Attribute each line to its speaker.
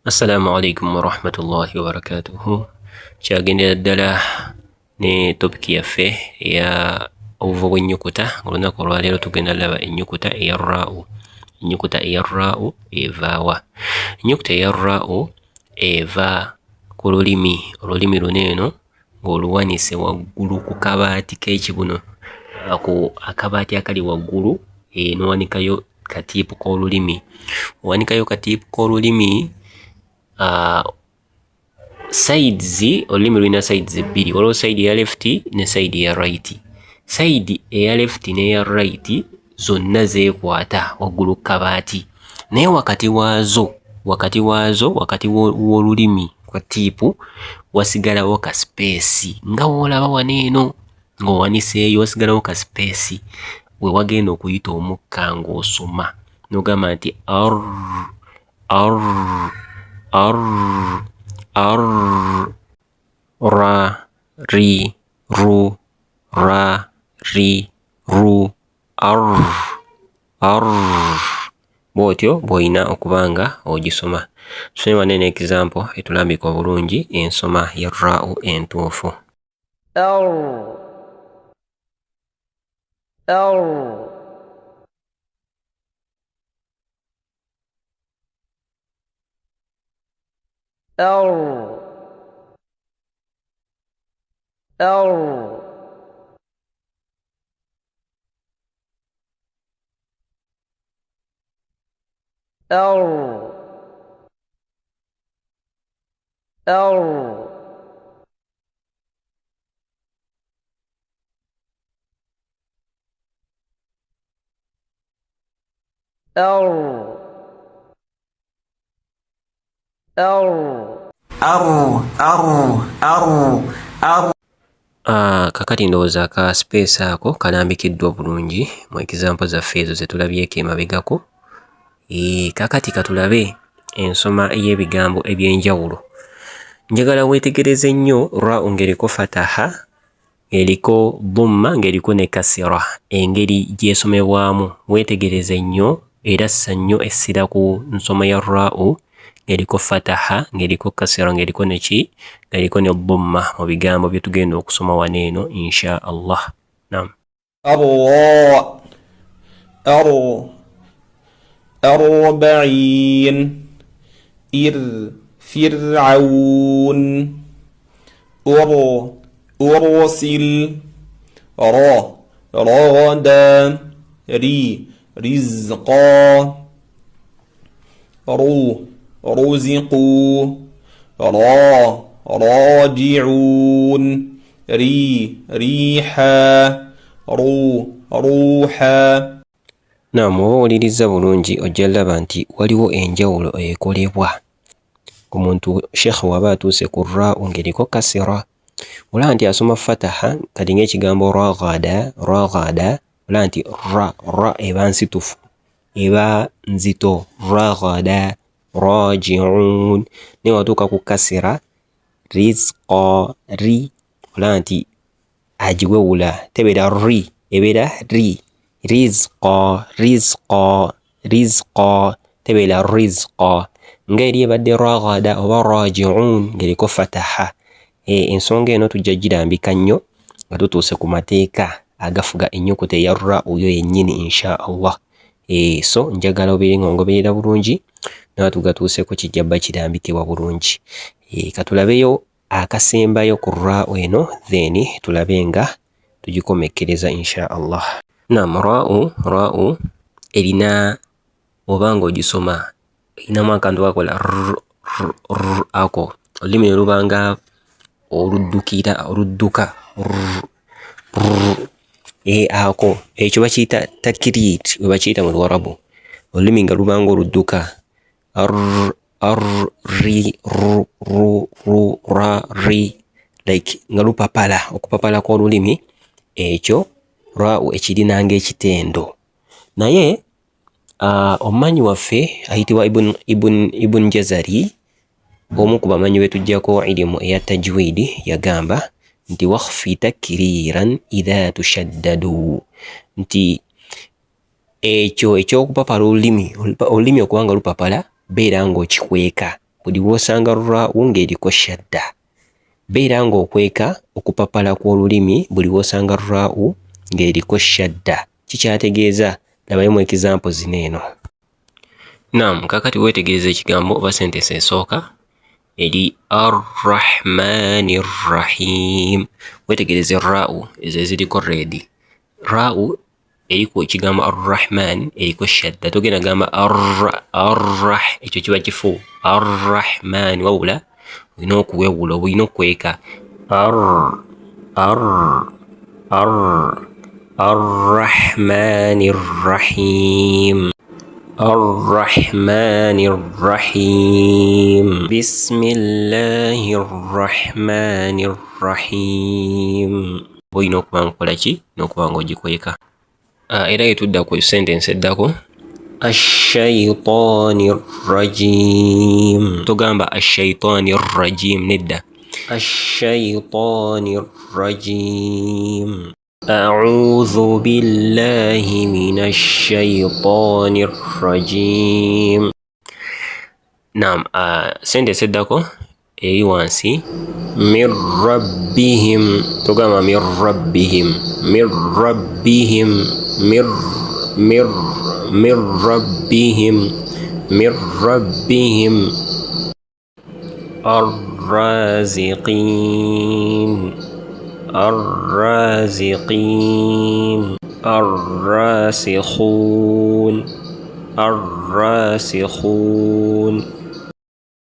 Speaker 1: Assalamu alaikum warahmatullahi wabarakatuhu. Kyagendera ddala ne topiki yaffe eya obuva bw'ennyukuta. Olunaku olwaleero tugenda laba ennyukuta eya raa'u. Ennyukuta eya raa'u eva wa? Ennyukuta eya raa'u eva ku lulimi. Olulimi luno eno ng'oluwanise waggulu ku kabaati k'ekibuno, ako akabaati akali waggulu, n'owanikayo katiipu k'olulimi. Owanikayo katiipu k'olulimi. Sides, olulimi lulina sides ebbiri, waliwo side eya left ne side eya right. Side eya left n'eya right zonna zeekwata waggulu ku kabaati, naye wakati w'olulimi kwa tiipu wasigalawo ka space nga w'olaba wano eno ng'owaniseeyo, wasigalawo ka space we wagenda okuyita omukka ng'osoma n'ogamba nti ra, ri, ru, ra, ri, ru, bw'otyo bw'olina okuba nga ogisoma. Tusome wano eno example etulambika obulungi ensoma ya raa'u entuufu. Kakati ndowooza aka space ako kalambikiddwa bulungi mu example zaffe ezo ze tulabyeko emabegako. Kakati katulabe ensoma ey'ebigambo eby'enjawulo. Njagala weetegereze nnyo raa'u ng'eriko fataha, ng'eriko dhamma, ng'eriko ne kasira, engeri gy'esomebwamu. Weetegereze nnyo era ssa nnyo essira ku nsoma ya raa'u ng'eriko fataha, ng'eriko kasira, ng'eriko ne ki, ng'eriko ne dhamma mu bigambo bye tugenda okusoma wano eno insha Allah. Naam.
Speaker 2: أربعين فرعون أرسل رادا رزقا رزقوا راجعون ريحا روحا.
Speaker 1: Naam, oba owuliriza bulungi ojja laba nti waliwo enjawulo ekolebwa ku muntu Sheikh waba atuuse ku raa'u ng'eriko kasira. Olaba nti asoma fataha kati ng'ekigambo ragada, olaba nti ra eba nsitufu, eba nzito, ragada, raji'un. Naye watuuka ku kasira rizqa, ri, olaba nti agiwewula, tebeera ri, ebeera ri. Rizqa, tebeera rizqa. Ng'eri ebadde ragada oba raji'un ng'eriko fataha. Ensonga eno tujja girambika nnyo nga tutuuse ku mateeka agafuga ennyukuta eya raa'u yo yennyini insha Allah. So njagala obeere ng'ongoberera bulungi n'atu gatuuseko kijja bba kirambikibwa bulungi. Katulabeyo akasembayo ku raa'u eno then tulabe nga tugikomekkereza insha Allah. Naam, raa'u erina oba ng'ogisoma erinamu akantu kakola ako, olulimi ne lubanga oludduka ako, ekyo bakiyita takiriit we bakiyita mu Luwarabu, olulimi nga lubanga oludduka ri ra ri, like nga lupapala, okupapala kw'olulimi ekyo raa'u ekirina ng'ekitendo. Naye omumanyi waffe ayitibwa Ibn Jazari, omu ku bamanyi be tuggyako ilimu eya tajwidi, yagamba nti wakhfi takriran idha tushaddadu, nti ekyo eky'okupapala olulimi okubanga lupapala beera ng'okikweka buli w'osanga raa'u ng'eriko shadda. Beera ng'okweka okupapala kw'olulimi buli w'osanga raa'u ng'eriko shadda. Kikyategeeza labayo example zino eno. Naam, kakati weetegereza ekigambo oba sentence esooka eri Ar-Rahmanir Rahim. Weetegereze raa'u ezo eziriko red. Raa'u eriko ekigambo Ar-Rahman eriko shadda. Togenda gamba ekyo kiba kifu. Ar-Rahman wabula olina okuwewula, olina okweka Ar-Rahmanir Rahim. Ar-Rahmanir Rahim. Bismillahir Rahmanir Rahim. Olina okuba nkola ki n'okuba ng'ogikweka. Era yetudda ku sentence eddako Ash-shaytanir rajim. Togamba ash-shaytanir rajim, nedda. Ash-shaytanir rajim. A'udhu billahi minash shaytanir rajim. Naam, sentence eddako eri wansi min rabbihim. Togamba min rabbihim. Min rabbihim. Min rabbihim. Min rabbihim. Ar-raziqin. Ar-raziqin. Ar-rasikhun. Ar-rasikhun.